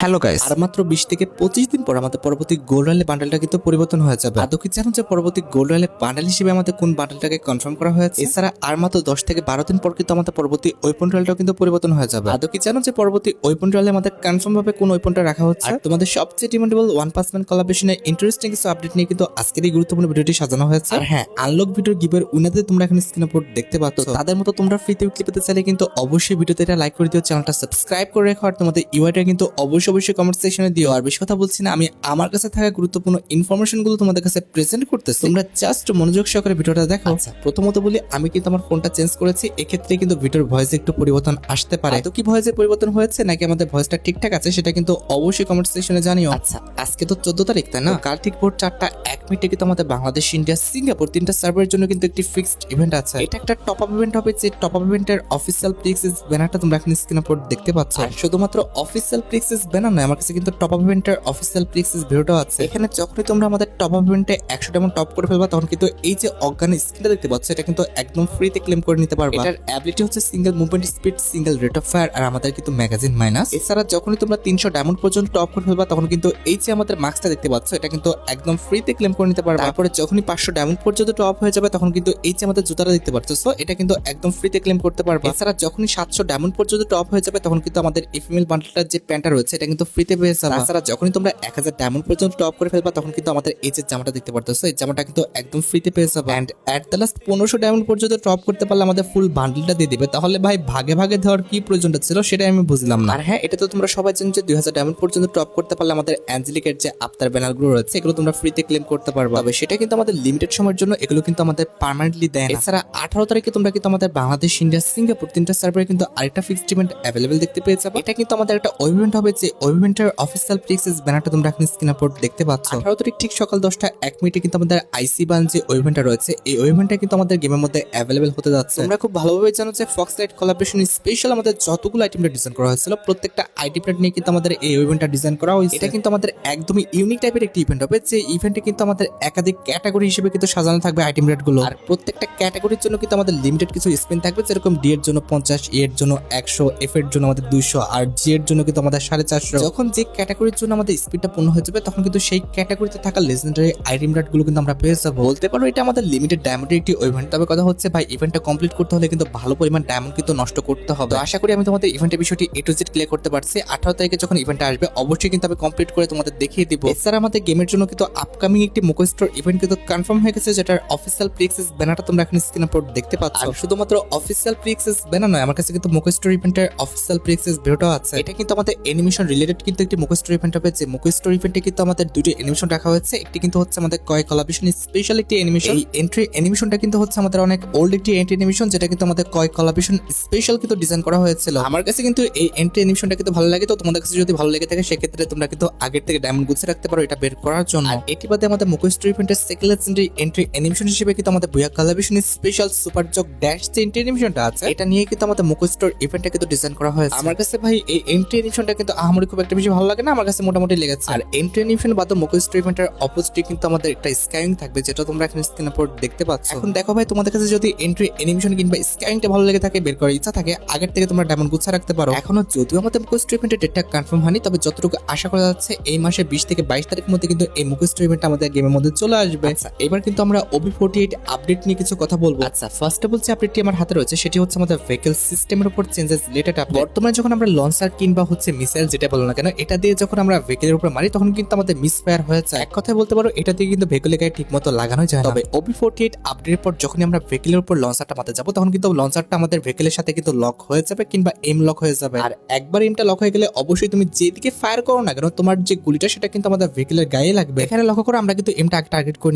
Hello guys, আর মাত্র 20 থেকে 25 দিন পর আমাদের পরবর্তী গোল্ড রয়্যাল বান্ডেলটা কিন্তু পরিবর্তন হয়ে যাবে। আদৌ কি জানো যে পরবর্তী গোল্ড রয়্যাল বান্ডেল হিসেবে আমাদের কোন বান্ডেলটাকে কনফার্ম করা হয়েছে? এছাড়া আর মাত্র 10 থেকে 12 দিন পর কিন্তু আমাদের পরবর্তী ওয়েপন রয়্যালটাও কিন্তু পরিবর্তন হয়ে যাবে। আদৌ কি জানো যে পরবর্তী ওয়েপন রয়্যালে আমাদের কনফার্ম ভাবে কোন ওয়েপনটা রাখা হচ্ছে? আর তোমাদের সবচেয়ে ডিমান্ডেবল ওয়ান পাসম্যান কোলাবরেশনের ইন্টারেস্টিং কিছু আপডেট নিয়ে কিন্তু আজকের এই গুরুত্বপূর্ণ ভিডিওটি সাজানো হয়েছে। আর হ্যাঁ, আনলক ভিডিওর গিভের উইনারদের তোমরা এখন স্ক্রিন উপর দেখতে পাচ্ছ। তাদের মতো তোমরা ফ্রিতে ক্লিপ পেতে চাইলে কিন্তু অবশ্যই ভিডিওতে এটা লাইক করে দিও, চ্যানেলটা সাবস্ক্রাইব করে রেখো, আর তোমাদের ইউআইটা কিন্তু অবশ্যই কমেন্ট সেকশনে দিও। আর বেশি কথা বলছি না, আমি আমার কাছে থাকা গুরুত্বপূর্ণ ইনফরমেশন গুলো তোমাদের কাছে প্রেজেন্ট করতেছি। তোমরা জাস্ট মনোযোগ সহকারে ভিডিওটা দেখো। আচ্ছা, প্রথমত বলি, আমি কিন্তু আমার ফোনটা চেঞ্জ করেছি, এক্ষেত্রে কিন্তু ভিডিওর ভয়েসে একটু পরিবর্তন আসতে পারে। তো কি ভয়েসে পরিবর্তন হয়েছে নাকি আমাদের ভয়েসটা ঠিকঠাক আছে সেটা কিন্তু অবশ্যই কমেন্ট সেকশনে জানিও। আচ্ছা, আজকে তো 14 তারিখ, তাই না? কাল ঠিক ভোর 4:01 কিন্তু আমাদের বাংলাদেশ, ইন্ডিয়া, সিঙ্গাপুর তিনটা সার্ভারের জন্য কিন্তু একটি ফিক্সড ইভেন্ট আছে। এটা একটা টপ আপ ইভেন্ট হবে, যে টপ আপ ইভেন্টের অফিসিয়াল প্রিক্সেস ব্যানারটা তোমরা এখন স্ক্রিনে উপর দেখতে পাচ্ছ। আর শুধুমাত্র অফিসিয়াল প্রিক্সেস ব্যানার নয়, আমার কাছে কিন্তু টপ আপ ইভেন্টের অফিসিয়াল প্রিক্সেস ভিডিওটা আছে। এখানে যখনই তোমরা আমাদের টপ আপ ইভেন্টে 100 ডায়মন্ড টপ করে ফেলবা, তখন কিন্তু এই যে অজ্ঞান স্ক্রিনটা দেখতে পাচ্ছ, এটা কিন্তু একদম ফ্রিতে ক্লেম করে নিতে পারবা। এটার অ্যাবিলিটি হচ্ছে single movement speed, single rate of fire, আর আমাদের কিন্তু ম্যাগাজিন মাইনাস। এছাড়া যখনই তোমরা 300 ডায়মন্ড পর্যন্ত টপ করে ফেলবা, তখন কিন্তু এই যে আমাদের মাস্কটা দেখতে পাচ্ছ, এটা কিন্তু একদম ফ্রিতে ক্লেম করে নিতে পারবা। তারপরে যখনই 500 ডায়মন্ড পর্যন্ত টপ হয়ে যাবে, তখন কিন্তু এই যে আমাদের জুতাটা দেখতে পাচ্ছ, এটা কিন্তু একদম ফ্রিতে ক্লেম করতে পারবা। এছাড়া যখনই 700 ডায়মন্ড পর্যন্ত টপ হয়ে যাবে, তখন কিন্তু আমাদের এফএমএল বান্ডেলটার যে প্যান্টটা রয়েছে, এটা কিন্তু ফ্রিতে পেয়ে যাবে। এছাড়া যখনই তোমরা 1000 ডায়মন্ড পর্যন্ত টপ করে ফেলবা, তখন কিন্তু আমাদের এই যে জামাটা দেখতে পারতেছো, এই জামাটা কিন্তু একদম ফ্রিতে পেয়ে যাবে। And at the last 1500 diamond পর্যন্ত টপ করতে পারলে আমাদের ফুল বান্ডেলটা দিয়ে দিবে। তাহলে ভাই ভাগে ভাগে দেওয়ার কি প্রয়োজনটা ছিল সেটা আমি বুঝলাম না। আর হ্যাঁ, এটা তো তোমরা সবাই জানো যে 2000 ডায়মন্ড পর্যন্ত টপ করতে পারলে আমাদের অ্যাঞ্জেলিকের যে আফতার ব্যানারগুলো রয়েছে, এগুলো তোমরা ফ্রিতে ক্লেম করতে পারবে। তবে সেটা কিন্তু আমাদের লিমিটেড সময়ের জন্য, এগুলো কিন্তু আমাদের পার্মানেন্টলি দেয় না। এছাড়া 18 তারিখে তোমরা কিন্তু আমাদের বাংলাদেশ, ইন্ডিয়া, সিঙ্গাপুর তিনটা সার্ভারে কিন্তু আরেকটা ফিক্সড ইভেন্ট অ্যাভেলেবল দেখতে পেয়ে যাবে। এটা কিন্তু আমাদের একটা ইভেন্ট হবে, যে ইভেন্টের অফিসিয়াল প্রিক্সেস ব্যানারটা তোমরা এখন স্ক্রিনে উপর দেখতে পাচ্ছ। 18 তারিখ ঠিক সকাল 10:01 কিন্তু আমাদের আইসি বান যে ইভেন্টটা রয়েছে, এই ইভেন্টটা কিন্তু আমাদের গেমের মধ্যে অ্যাভেলেবল হতে যাচ্ছে। তোমরা খুব ভালোভাবে জানো যে ফক্স লাইট কোলাবরেশন স্পেশাল আমাদের যতগুলো আইটেমটা ডিজাইন করা হয়েছিল, প্রত্যেকটা আইটেমটা নিয়ে কিন্তু আমাদের এই ইভেন্টটা ডিজাইন করা হয়েছে। এটা কিন্তু আমাদের একদমই ইউনিক টাইপের একটি ইভেন্ট হবে, যে ইভেন্টে কিন্তু আমাদের একাধিক ক্যাটাগরি হিসেবে কিন্তু সাজানো থাকবে আইটেম রেট গুলো। আর প্রত্যেকটা ক্যাটাগরির জন্য কিন্তু আমাদের লিমিটেড কিছু স্পিন থাকবে, যেরকম ডি এর জন্য 50, এ এর জন্য 100, এফ এর জন্য আমাদের 200, আর জি এর জন্য কিন্তু আমাদের 450। যখন যে ক্যাটাগরির জন্য আমাদের স্পিডটা পূর্ণ হয়ে যাবে, তখন কিন্তু সেই ক্যাটাগরিতে থাকা লেজেন্ডারি আইটেম রেট গুলো কিন্তু আমরা পেয়ে যাবো। বলতে পারো এটা আমাদের লিমিটেড ডায়মন্ডের একটি ইভেন্ট। তবে কথা হচ্ছে ভাই, ইভেন্টটা কমপ্লিট করতে হলে কিন্তু ভালো পরিমাণ ডায়মন্ড কিন্তু নষ্ট করতে হবে। আশা করি আমি তোমাদের ইভেন্টের বিষয়টি এ টু জেড ক্লিয়ার করতে পারছি। 18 তারিখে যখন ইভেন্টটা আসবে, অবশ্যই কিন্তু আমি কমপ্লিট করে তোমাদের দেখিয়ে দিব। এছাড়া আমাদের গেমের জন্য কিন্তু আপকামিং একটি মোকো স্টোর ইভেন্ট কিন্তু কনফার্ম হয়ে গেছে, যেটার অফিসিয়াল প্রিক্সেস ব্যানারটা তোমরা এখন স্ক্রিনে উপর দেখতে পাচ্ছ। আর শুধুমাত্র অফিসিয়াল প্রিক্সেস ব্যানার নয়, আমার কাছে কিন্তু মোকো স্টোর ইভেন্টের অফিসিয়াল প্রিক্সেস ভিডিওটাও আছে। এটা কিন্তু আমাদের অ্যানিমেশন রিলেটেড কিন্তু একটি মোকো স্টোর ইভেন্ট হবে, যে মোকো স্টোর ইভেন্টে কিন্তু আমাদের দুটি অ্যানিমেশন রাখা হয়েছে। একটি কিন্তু হচ্ছে আমাদের কয় কোলাবরেশন স্পেশাল একটি অ্যানিমেশন। এই এন্ট্রি অ্যানিমেশনটা কিন্তু হচ্ছে আমাদের অনেক ওল্ড একটি এন্ট্রি অ্যানিমেশন, যেটা কিন্তু আমাদের কয় কোলাবরেশন স্পেশাল কিন্তু ডিজাইন করা হয়েছিল। আমার কাছে কিন্তু এই এন্ট্রি অ্যানিমেশনটা কিন্তু ভালো লাগে। তো তোমাদের কাছে যদি ভালো লেগে থাকে, সেক্ষেত্রে তোমরা কিন্তু আগের থেকে ডায়মন্ড গুছিয়ে রাখতে পারো এটা বের করার জন্য। আর এটি বাদে আমাদের মোকো স্টোর ইভেন্টের সেকেন্ড লেজেন্ডারি এন্ট্রি অ্যানিমেশন হিসেবে কিন্তু আমাদের বুয়া কোলাবরেশন স্পেশাল সুপার জক ড্যাশ যে এন্ট্রি অ্যানিমেশনটা আছে, এটা নিয়ে কিন্তু আমাদের মোকো স্টোর ইভেন্টটা কিন্তু ডিজাইন করা হয়েছে। আমার কাছে ভাই এই এন্ট্রি অ্যানিমেশনটা কিন্তু আহামরি খুব একটা বেশি ভালো লাগে না, আমার কাছে মোটামুটি লেগেছে। আর এন্ট্রি অ্যানিমেশন বাদে মোকো স্টোর ইভেন্টের অপোজিটে কিন্তু আমাদের একটা স্কাইং থাকবে, যেটা তোমরা এখন স্ক্রিনের উপর দেখতে পাচ্ছ। এখন দেখো ভাই, তোমাদের কাছে যদি এন্ট্রি অ্যানিমেশন কিংবা স্কাইংটা ভালো লেগে থাকে, বের করার ইচ্ছা থাকে, আগের থেকে তোমরা ডায়মন্ড গুছিয়ে রাখতে পারো। এখনো যদিও আমাদের মোকো স্টোর ইভেন্টের ডেটটা কনফার্ম হয়নি, তবে যতটুকু আশা করা যাচ্ছে এই মাসে 20 থেকে 22 তারিখের মধ্যে কিন্তু এই মোকো স্টোর ইভেন্টটা আমাদের গেমের মধ্যে চলে আসবে। আচ্ছা, এবার কিন্তু আমরা OB48 আপডেট নিয়ে কিছু কথা বলবো। আচ্ছা, ফার্স্ট অফ অল যে আপডেটটি আমার হাতে রয়েছে, সেটি হচ্ছে আমাদের ভেহিকল সিস্টেমের উপর চেঞ্জেস রিলেটেড আপডেট। বর্তমানে যখন আমরা লঞ্চার কিংবা হচ্ছে মিসাইল যেটা বলো না কেন, এটা দিয়ে যখন আমরা ভেহিকলের উপর মারি, তখন কিন্তু আমাদের মিসফায়ার হয়ে যায়। এক কথায় বলতে পারো, এটা দিয়ে কিন্তু ভেহিকলের গায়ে ঠিকমতো লাগানো যায় না। তবে OB48 আপডেটের পর যখন আমরা ভেহিকলের উপর লঞ্চারটা মারতে যাবো, তখন কিন্তু লঞ্চারটা আমাদের ভেহিকলের সাথে কিন্তু লক হয়ে যাবে, কিংবা এম লক হয়ে যাবে। আর একবার এমটা লক হয়ে গেলে অবশ্যই তুমি যেদিকে ফায়ার করো না কেন, তোমার যে গুলিটা সেটা কিন্তু আমাদের ভেহিকলের গায়ে লাগবে। এখানে লক্ষ্য করো, আমরা কিন্তু এমটা টার্গেট করে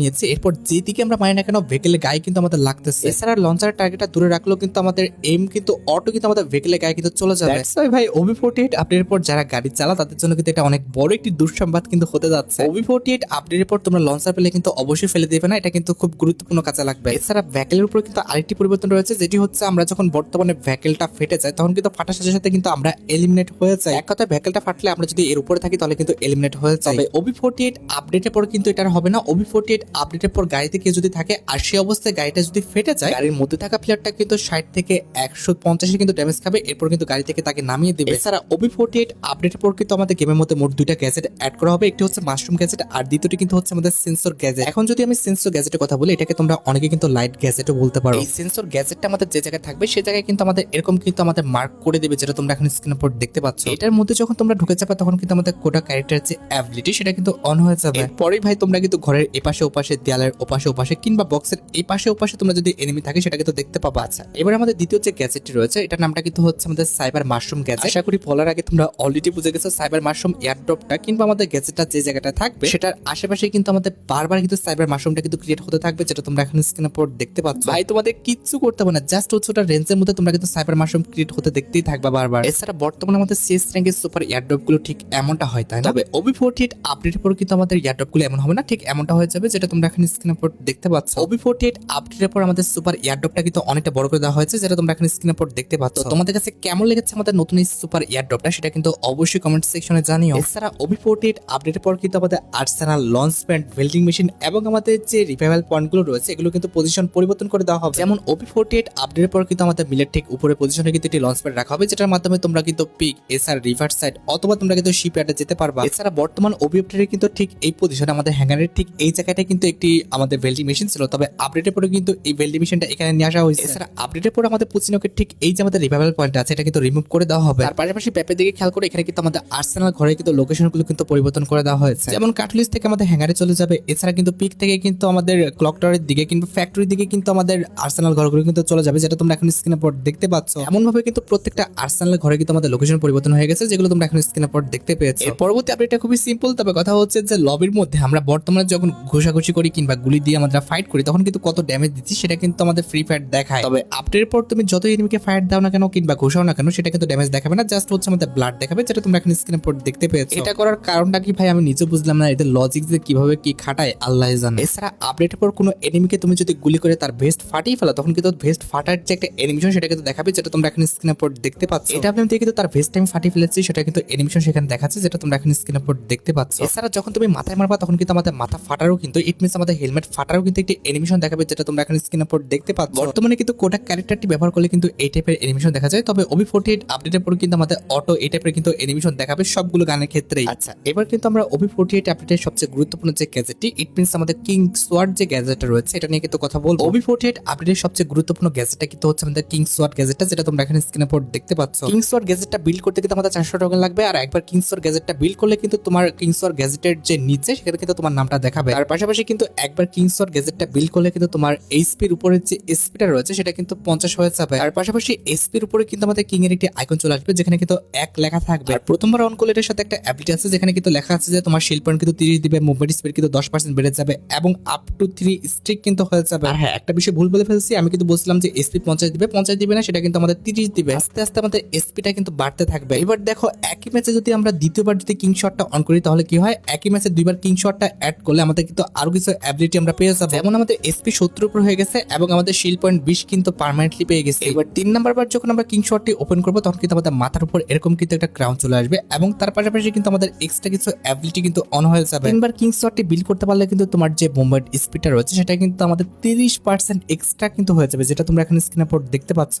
নিয়েছি, এরপর যেদিকে আমরা মারি না কেন, ভেহিকলের গায়ে কিন্তু আমাদের লাগতেছে। এছাড়া লঞ্চারের টার্গেটটা দূরে রাখলেও কিন্তু আমাদের এম কিন্তু অটো কিন্তু আমাদের ভেহিকলের গায়ে কিন্তু চলে যাবে। ভাই, OB48 আপডেটের পর যারা গাড়ি চালা, তাদের জন্য কিন্তু এটা অনেক বড় একটি দুঃসংবাদ কিন্তু হতে যাচ্ছে। OB48 আপডেটের পর তোমরা লঞ্চার পেলে কিন্তু অবশ্যই ফেলে দেবে না, এটা কিন্তু খুব গুরুত্বপূর্ণ কাজে লাগবে। এছাড়া ভেহিকলের উপর কিন্তু আরেকটি পরিবর্তন রয়েছে, যেটি হচ্ছে আমরা যখন বর্তমানে ভেহিকলটা ফেটে যায়, তখন কিন্তু ফাটার সাথে সাথে কিন্তু আমরা এলিমিনেট হয়ে যাই। এক কথায় ভেহিকলটা ফাটলে আমরা যদি এর উপরে থাকি, তাহলে কিন্তু এলিমিনেট হয়ে যায়। তবে OB48 আপডেটের পর কিন্তু এটা হবে না। OB48 আপডেটের পর গাড়িতে কেউ যদি থাকে, আর সেই অবস্থায় গাড়িটা যদি ফেটে যায়, গাড়ির মধ্যে থাকা প্লেয়ারটা কিন্তু 60 থেকে 150 কিন্তু ড্যামেজ খাবে, এরপর কিন্তু গাড়ি থেকে তাকে নামিয়ে দেবে। এছাড়া OB48 আপডেটের আপডেটের পর কিন্তু আমাদের গেমের মধ্যে মোট দুইটা গ্যাজেট অ্যাড করা হবে, একটি হচ্ছে মাশরুম গ্যাজেট আর দ্বিতীয়টি কিন্তু হচ্ছে আমাদের সেন্সর গ্যাজেট। এখন যদি আমি সেন্সর গ্যাজেটের কথা বলি, এটাকে তোমরা অনেকে কিন্তু লাইট গ্যাজেটও বলতে পারো। এই সেন্সর গ্যাজেটটা আমাদের যে জায়গায় থাকবে সেই জায়গায় কিন্তু আমাদের এরকম কিন্তু আমাদের মার্ক করে দেবে, যেটা তোমরা এখন স্ক্রিনের উপর দেখতে পাচ্ছ। এটার মধ্যে যখন তোমরা ঢুকে যাবে তখন কিন্তু আমাদের কোটা ক্যারেক্টারের যে অ্যাবিলিটি সেটা কিন্তু অন হয়ে যাবে। এরপরেই ভাই তোমরা কিন্তু ঘরের এপাশে ওপাশে, দেয়ালের ওপাশে ওপাশে কিংবা বক্সের এপাশে ওপাশে তোমরা যদি এনিমি থাকে সেটা কিন্তু দেখতে পাবা। আচ্ছা, এবার আমাদের দ্বিতীয় যে গ্যাজেটটি রয়েছে এটার নামটা কিন্তু হচ্ছে আমাদের সাইবার মাশরুম গ্যাজেট। আশা করি বলার আগে তোমরা অলরেডি বুঝে গেছো সাইবার মাশরুম এয়ারড্রপটা কিংবা আমাদের গ্যাজেটটা যে জায়গাটা থাকবে সেটার আশেপাশে কিন্তু আমাদের বারবার কিন্তু সাইবার মাশরুমটা কিন্তু ক্রিয়েট হতে থাকবে, যেটা তোমরা এখন স্ক্রিনের উপর দেখতে পাচ্ছ। ভাই তোমাদের কিচ্ছু করতে হবে না, জাস্ট হচ্ছে ওটা রেঞ্জের মধ্যে তোমরা কিন্তু সাইবার মাশরুম ক্রিয়েট হতে দেখতেই থাকবা বারবার। এছাড়া বর্তমানে আমাদের সিএস র্যাঙ্কের সুপার এয়ারড্রপ গুলো ঠিক এমনটা হয়, তাই না? তবে OB48 আপডেটের পর কিন্তু আমাদের এয়ারড্রপ গুলো এমন হবে না, ঠিক এমনটা হয়ে যাবে যেটা তোমরা এখন স্ক্রিনের উপর দেখতে পাচ্ছ। OB48 আপডেটের পর আমাদের সুপার এয়ারড্রপটা কিন্তু অনেকটা বড় করে দেওয়া হয়েছে, যেটা তোমরা এখন স্ক্রিনের উপর দেখতে পাচ্ছ। তোমাদের কাছে কেমন লেগেছে আমাদের নতুন এই সুপার এয়ারড্রপটা সেটা কিন্তু অবশ্যই কমেন্ট সেকশনে জানিও। এছাড়া OB48 আপডেটের পর কিন্তু আমাদের আর্সেনাল, লঞ্চ প্যাড, ভেল্ডিং মেশিন এবং আমাদের যে রিভাইভাল পয়েন্ট গুলো রয়েছে এগুলো কিন্তু পজিশন পরিবর্তন করে দেওয়া হবে। যেমন OB48 আপডেটের পর কিন্তু আমাদের মিলের ঠিক উপরে পজিশনে কিন্তু একটি লঞ্চ প্যাড রাখা হবে, যেটার মাধ্যমে তোমরা কিন্তু পিক, এসআর, রিভার সাইড অথবা তোমরা কিন্তু শিপইয়ার্ডে যেতে পারবা। এছাড়া বর্তমান OB আপডেটে কিন্তু ঠিক এই পজিশনে আমাদের হ্যাঙ্গারের ঠিক এই জায়গাটা কিন্তু একটি আমাদের ভেল্ডিং মেশিন ছিল, তবে আপডেটের পরে কিন্তু এই ভেল্ডিং মেশিনটা এখানে নিয়ে আসা হয়েছে। এছাড়া আপডেটের পর আমাদের পুচিনোকে ঠিক এই যে আমাদের রিভাইভাল পয়েন্ট আছে এটা কিন্তু রিমুভ করে দেওয়া হবে। তার পাশাপাশি ম্যাপের দিকে খেয়াল করে এখানে কিন্তু আমাদের আর্সেনাল ঘরে কিন্তু লোকেশনগুলো কিন্তু পরিবর্তন করে দেওয়া হয়েছে। যেমন কাটলিস থেকে আমাদের হ্যাঙ্গারে চলে যাবে, এছাড়া কিন্তু পিক থেকে কিন্তু আমাদের ক্লক টাওয়ারের দিকে কিন্তু ফ্যাক্টরির দিকে কিন্তু আমাদের আর্সেনাল ঘরগুলো কিন্তু চলে যাবে, যেটা তোমরা এখন স্ক্রিনের পর দেখতে পাচ্ছ। এমন ভাবে কিন্তু প্রত্যেকটা আর্সেনাল ঘরে কিন্তু আমাদের লোকেশন পরিবর্তন হয়ে গেছে, যেগুলো তোমরা এখন স্ক্রিনের পর দেখতে পেয়েছো। এর পরবর্তী আপডেটটা খুবই সিম্পল, তবে কথা হচ্ছে যে লবির মধ্যে আমরা বর্তমানে যখন ঘোষাঘুষি করি কিংবা গুলি দিয়ে আমরা ফাইট করি তখন কিন্তু কত ড্যামেজ দিচ্ছি সেটা কিন্তু আমাদের ফ্রি ফায়ার দেখায়। তবে আপডেটের পর তুমি যত এনিমিকে ফায়ার দাও না কেন কিংবা ঘোষাও না কেন সেটা কিন্তু ড্যামেজ দেখাবে না, জাস্ট হচ্ছে আমাদের ব্লাড দেখাবে, যেটা তোমরা এখন স্ক্রিনের পর দেখতে পেয়েছো। এটা করার কারণটা কি ভাই আমি নিজে বুঝলাম না, এদের লজিক যে কিভাবে কি খাটায় আল্লাহ জানে। এছাড়া আপডেটের পর কোনো এনিমিকে তুমি যদি গুলি করে তার ভেস্ট ফাটিয়ে ফেলো তখন কিন্তু ভেস্ট ফাটার যে একটা এনিমেশন সেটা কিন্তু দেখাবে, যেটা তোমরা এখন স্ক্রিনের পর দেখতে পাচ্ছ। এটা আপনি কিন্তু তার ভেস্ট টাইম ফাটিয়ে ফেলেছি সেটা কিন্তু এনিমেশন সেখানে দেখাচ্ছে, যেটা তোমরা এখন স্ক্রিনের পর দেখতে পাচ্ছ। এছাড়া যখন তুমি মাথায় মারবা তখন কিন্তু আমাদের মাথা ফাটারও কিন্তু ইট মিনস আমাদের হেলমেট ফাটারও কিন্তু একটি এনিমেশন দেখাবে, যেটা তোমরা এখন স্ক্রিনের পর দেখতে পাচ্ছ। বর্তমানে কিন্তু কোটা ক্যারেক্টারটি ব্যবহার করলে কিন্তু এই টাইপের এনিমেশন দেখা যায়, তবে OB48 আপডেটের পর কিন্তু আমাদের অটো এই টাইপের কিন্তু এনিমেশন দেখাবে সবগুলো গানের ক্ষেত্রেই। আচ্ছা, এবার কিন্তু আমরা OB48 আপডেটের সবচেয়ে গুরুত্বপূর্ণ যে গ্যাজেটটি ইট মিনস আমাদের কিং সোয়ার্ড যে গ্যাজেটটা রয়েছে এটা নিয়ে কিন্তু কথা বলবো। OB48 আপডেটের সবচেয়ে গুরুত্বপূর্ণ গ্যাজেটটা কিন্তু হচ্ছে আমাদের কিং সোয়ার্ড গ্যাজেটটা, যেটা তোমরা এখানে স্ক্রিনে পর দেখতে পাচ্ছ। কিং সোয়ার্ড গ্যাজেটটা বিল্ড করতে কিন্তু আমাদের 400 টোকেন লাগবে, আর একবার কিং সোয়ার্ড গ্যাজেটটা বিল্ড করলে কিন্তু তোমার কিং সোয়ার্ড গ্যাজেটের যে নিচে সেখানে কিন্তু তোমার নামটা দেখাবে। তার পাশাপাশি কিন্তু একবার কিং সোয়ার্ড গ্যাজেটটা বিল্ড করলে কিন্তু তোমার এইচপির উপরে যে এসপিটা রয়েছে সেটা কিন্তু 50 হয়ে যাবে। আর পাশাপাশি এসপির উপরে কিন্তু আমাদের কিং এর একটি আইকন চলে আসবে যেখানে কিন্তু 1 লেখা থাকবে। আর প্রথমবার অন করলে এর সাথে একটা অ্যাবিলিটি আছে যেখানে কিন্তু লেখা আছে যে তোমার শিল্ড পয়েন্ট কিন্তু 30 দিবে, মুভমেন্ট স্পিড কিন্তু 10% বেড়ে যাবে এবং আপ টু 3 স্ট্রিক কিন্তু হয়ে যাবে। আর হ্যাঁ, একটা বিষয় ভুল বলে ফেলছি, আমি কিন্তু বলছিলাম যে এসপি 50 দিবে, 50 দিবে না, সেটা কিন্তু আমাদের 30 দিবে। আস্তে আস্তে আমাদের এসপিটা কিন্তু বাড়তে থাকবে। এবার দেখো একই ম্যাচে যদি আমরা দ্বিতীয়বার যদি কিং শটটা অন করি তাহলে কি হয়, একই ম্যাচে দুইবার কিং শটটা অ্যাড করলে আমাদের কিন্তু আরো কিছু অ্যাবিলিটি আমরা পেয়ে যাবো। যেমন আমাদের এসপি 70 উপর হয়ে গেছে এবং আমাদের শিল্ড পয়েন্ট 20 কিন্তু পার্মানেন্টলি পেয়ে গেছে। এবার 3 নাম্বার বার যখন আমরা কিং শটটি ওপেন করবো তখন কিন্তু আমাদের মাথার উপর এরকম কিন্তু একটা ক্রাউন চলে আসবে এবং তার পাশাপাশি কিন্তু আমাদের এক্সট্রা কিছু অ্যাবিলিটি কিন্তু অন হয়ে যাবে। 3 বার কিং শটটি বিল্ড করতে পারলে কিন্তু তোমার যে মুভমেন্ট স্পিডটা রয়েছে সেটা কিন্তু আমাদের 30% এক্সট্রা কিন্তু হয়ে যাবে, যেটা তোমরা এখন স্ক্রিনে পর দেখতে পাচ্ছ।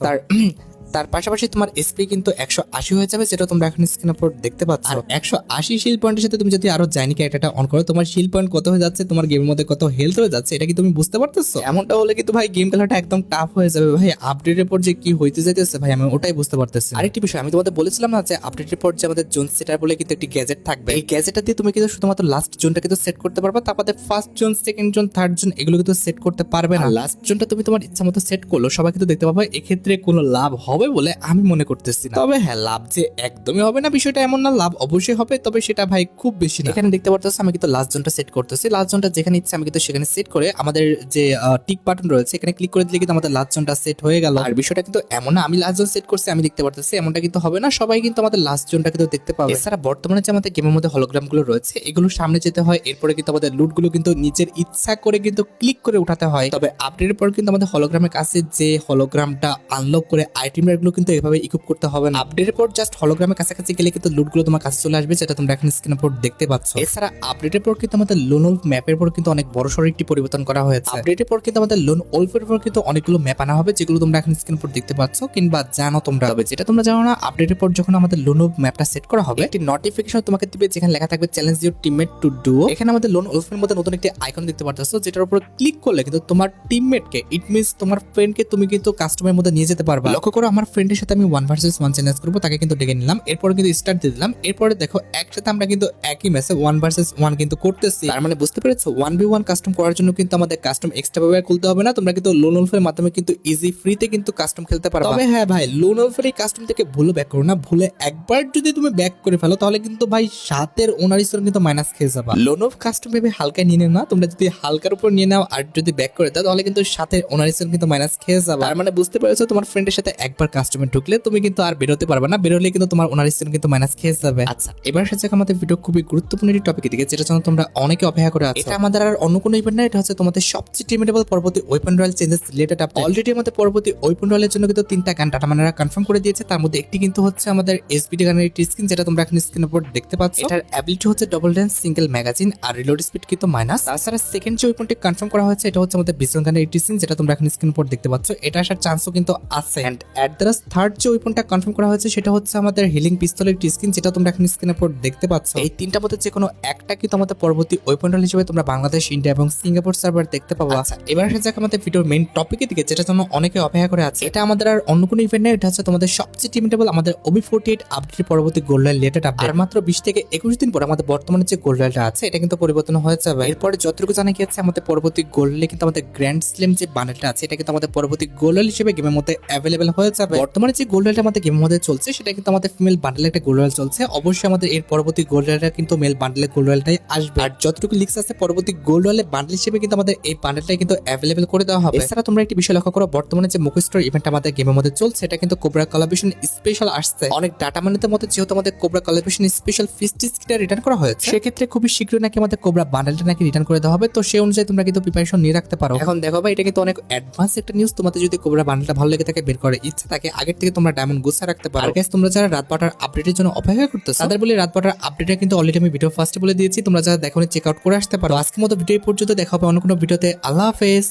তার পাশাপাশি তোমার এসপি কিন্তু 180 হয়ে যাবে, যেটা তোমরা এখন স্ক্রিনের উপর দেখতে পাচ্ছ। আর 180 শিল্ড পয়েন্টের সাথে তুমি যদি আরো জাইনি ক্যারেক্টারটা অন করো তোমার শিল্ড পয়েন্ট কত হয়ে যাচ্ছে, তোমার গেমের মধ্যে কত হেলথ হয়ে যাচ্ছে এটা কি তুমি বুঝতে পারতেছো? এমনটা হলে কিন্তু ভাই গেম খেলাটা একদম টাফ হয়ে যাবে ভাই। আপডেটের পর যে কি হইতে যাইতেছে ভাই আমি ওটাই বুঝতে পারতেছি। আরেকটি বিষয় আমি তোমাদের বলেছিলাম না যে আপডেটের পর যে আমাদের জোন সেটার বলে কিন্তু একটি গ্যাজেট থাকবে, এই গ্যাজেটটা দিয়ে তুমি কিন্তু শুধুমাত্র লাস্ট জোনটা কিন্তু সেট করতে পারবে, তারপরে first zone, second zone, third zone এগুলো কিন্তু সেট করতে পারবে না। লাস্ট জোনটা তুমি তোমার ইচ্ছা মতো সেট করলো সবাই কিন্তু দেখতে পাবে, এক্ষেত্রে কোনো লাভ হবে বলে আমি মনে করতেছি না। তবে হ্যাঁ, লাভ যে একদমই হবে না বিষয়টা এমন না, লাভ অবশ্যই হবে, তবে সেটা ভাই খুব বেশি না। এখানে দেখতে পারতেছো আমি কিন্তু লাস্ট জোনটা সেট করতেছি, লাস্ট জোনটা যেখানে ইচ্ছে আমি কিন্তু সেখানে সেট করে আমাদের যে টিক বাটন রয়েছে এখানে ক্লিক করে দিলে কিন্তু আমাদের লাস্ট জোনটা সেট হয়ে গেল। আর বিষয়টা কিন্তু এমন না আমি লাস্ট জোন সেট করছি আমি দেখতে পারতেছি, এমনটা কিন্তু হবে না, সবাই কিন্তু আমাদের লাস্ট জোনটা কিন্তু দেখতে পাবে। এছাড়া বর্তমানে যে আমাদের গেমের মধ্যে হলোগ্রাম গুলো রয়েছে এগুলো সামনে যেতে হয়, এরপরে কিন্তু আমাদের লুট গুলো কিন্তু নিজের ইচ্ছা করে কিন্তু ক্লিক করে উঠাতে হয়। তবে আপডেটের পর কিন্তু আমাদের হলোগ্রামের কাছে যে হলোগ্রামটা আনলক করে আইটেমটা গুলো কিন্তু এভাবে ইকুইপ করতে হবে না। আপডেটের পর জাস্ট হলোগ্রামের কাছাকাছি গেলে কিন্তু লুটগুলো তোমার কাছে চলে আসবে, যেটা তোমরা এখন স্ক্রিনের উপর দেখতে পাচ্ছ। এছাড়া আপডেটের পর কিন্তু আমাদের লোন ওল্ফ ম্যাপের পর কিন্তু অনেক বড় সড় একটি পরিবর্তন করা হয়েছে। আপডেটের পর কিন্তু আমাদের লোন ওল্ফের পর কিন্তু অনেকগুলো ম্যাপ আনা হবে, যেগুলো তোমরা এখন স্ক্রিনের উপর দেখতে পাচ্ছ কিংবা জানো তোমরা। তবে যেটা তোমরা জানো না, আপডেটের পর যখন আমাদের লোন ওল্ফ ম্যাপটা সেট করা হবে, একটি নোটিফিকেশন তোমাকে দিবে যেখানে লেখা থাকবে challenge your teammate to do. এখানে আমাদের লোন ওল্ফের মধ্যে নতুন একটি আইকন দেখতে পারতেছো, যেটার উপর ক্লিক করলে কিন্তু তোমার টিমমেটকে, ইট মিন্স তোমার ফ্রেন্ডকে তুমি কিন্তু কাস্টমের মধ্যে নিয়ে যেতে পারবা। লক্ষ্য করো, আমার ফ্রেন্ডের সাথে আমি 1 vs 1 চ্যালেঞ্জ করবো, তাকে কিন্তু ডেকে নিলাম, এরপরে কিন্তু স্টার্ট দিয়ে দিলাম। এরপরে দেখো একসাথে আমরা কিন্তু একই ম্যাচে 1 vs 1 কিন্তু করতেছি। তার মানে বুঝতে পেরেছো, 1v1 কাস্টম করার জন্য কিন্তু আমাদের কাস্টম এক্সট্রা ভাবে খুলতে হবে না। তোমরা কিন্তু লোন ওল্ফের মাধ্যমে কিন্তু ইজি ফ্রিতে কিন্তু কাস্টম খেলতে পারবে। তবে হ্যাঁ ভাই, লোন ওল্ফের এই কাস্টম থেকে ভুলে ব্যাক করো না। ভুলে একবার যদি তুমি ব্যাক করে ফেলো তাহলে কিন্তু ভাই 7 ওনারিসন কিন্তু মাইনাস খেয়ে যাবা। লোন ওল্ফ কাস্টম ভেবে হালকায় নিয়ে না, তোমরা যদি হালকার উপর নিয়ে নাও আর যদি ব্যাক করে দাও তাহলে কিন্তু 7 ওনারিসন কিন্তু মাইনাস খেয়ে যাবা। তার মানে বুঝতে পেরেছো, তোমার ফ্রেন্ডের সাথে একবার কাস্টমে ঢুকলে তুমি কিন্তু আর বেরোতে পারবে না, বেরোলে কিন্তু তোমার ওনারিসন কিন্তু মাইনাস খেয়ে যাবে। আচ্ছা, এবার এসেছে আমাদের ভিডিও খুবই গুরুত্বপূর্ণ একটি টপিক দিকে, যেটা জন্য তোমরা অনেকে অপেক্ষা করে আছো। এটা আমাদের আর অন্য কোনো ইভেন্ট না, এটা হচ্ছে তোমাদের সবচেয়ে টিমেটেবল পরবর্তী weapon royal changes related update. Already আমাদের পরবর্তী ওয়েপন রয়্যালের জন্য কিন্তু 3টা গান ডাটা মানেরা কনফার্ম করে দিয়েছে। তার মধ্যে একটি কিন্তু হচ্ছে আমাদের এসবিডি গানের একটি স্কিন, যেটা তোমরা এখন স্ক্রিনের উপর দেখতে পাচ্ছ। এটার অ্যাবিলিটি হচ্ছে ডবল ড্যান্স, সিঙ্গেল ম্যাগাজিন আর রিলোড স্পিড কিন্তু মাইনাস। তাছাড়া সেকেন্ড যে ওয়েপনটি কনফার্ম করা হয়েছে, এটা হচ্ছে আমাদের বিজন গানের একটি স্কিন, যেটা তোমরা এখন স্ক্রিনের উপর দেখতে পাচ্ছ। এটা আসার চান্সও কিন্তু আছে। এন্ড এট দ্য থার্ড যে ওয়েপনটা কনফার্ম করা হয়েছে, সেটা হচ্ছে আমাদের হিলিং পিস্তলের একটি স্কিন, যেটা তোমরা এখন স্ক্রিনের উপর দেখতে পাচ্ছ। এই 3টার মধ্যে যে কোনো একটা কিন্তু আমাদের পরবর্তী ওয়েপন রয়্যাল হিসেবে তোমরা বাংলাদেশ, ইন্ডিয়া এবং সিঙ্গাপুর সার্ভার দেখতে পাবো। আচ্ছা, এবার আসা যাক আমাদের ভিডিওর মেইন টপিকের দিকে, যেটা জন্য অনেকে অপেক্ষা করে আছে। এটা আমাদের আর অন্য কোনো ইভেন্ট না, এটা হচ্ছে তোমাদের সবচেয়ে টিমেটেবল আমাদের OB48 আপডেটের পরবর্তী গোল্ড রয়্যাল রিলেটেড আপডেট। আর মাত্র 20 থেকে 21 দিন পর আমাদের বর্তমানে যে গোল্ড রয়্যালটা আছে, এটা কিন্তু পরিবর্তন হয়ে যাবে। এরপরে যতটুকু জানা গিয়েছে, আমাদের পরবর্তী গোল্ড রয়্যালে কিন্তু আমাদের গ্র্যান্ড স্ল্যাম যে বান্ডেলটা আছে, এটা কিন্তু আমাদের পরবর্তী গোল্ড রয়্যাল হিসেবে গেমের মধ্যে অ্যাভেলেবল হয়ে যাবে। বর্তমানে যে গোল্ড রয়্যালটা আমাদের গেমের মধ্যে চলছে, সেটা কিন্তু আমাদের ফিমেল বান্ডেলের একটা গোল্ড রয়্যাল চলছে। অবশ্যই আমাদের এর পরবর্তী গোল্ড রয়্যালটা কিন্তু মেল বান্ডেলের গোল্ড রয়্যালটাই আসবে। আর যতটুকু লিক্স আছে, পরবর্তী গোল্ড রয়্যালের বান্ডেল হিসেবে কিন্তু আমাদের এই বান্ডেলটাই কিন্তু অ্যাভেলেবল করে দেওয়া হবে। এছাড়া তোমরা একটি বিষয় লক্ষ্য করো, বর্তমানে যে মুখস্টোর ইভেন্ট আমাদের গেমের মধ্যে চলছে, এটা কিন্তু কোবরা কোলাবরেশন স্পেশাল আসছে। অনেক ডাটা মানিতে মধ্যে যেহেতু আমাদের কোবরা কোলাবরেশন স্পেশাল ফিস্টি স্কিনটা রিটার্ন করা হয়েছে, সেক্ষেত্রে খুবই শীঘ্রই নাকি আমাদের কোবরা বান্ডেলটা নাকি রিটার্ন করে দেওয়া হবে। তো সেই অনুযায়ী তোমরা কিন্তু প্রিপারেশন নিয়ে রাখতে পারো। এখন দেখো ভাই, এটা কিন্তু অনেক অ্যাডভান্স একটা নিউজ। তোমাদের যদি কোবরা বান্ডেলটা ভালো লেগে থাকে, বের করে ইচ্ছা থাকে, আগের থেকে তোমরা ডায়মন্ড গুছা রাখতে পারো। আর গাইস, তোমরা যারা রাত 12টার আপডেটের জন্য অপেক্ষা করতেছো, তাদের বলি রাত 12টার আপডেটটা কিন্তু অলরেডি আমি ভিডিও ফার্স্টে বলে দিয়েছি। তোমরা যারা দেখোনি, চেক আউট করে আসতে পারো। আজকের মতো ভিডিও পর্যন্ত দেখা হবে অন্য কোনো ভিডিওতে। আল্লাহ হাফেজ।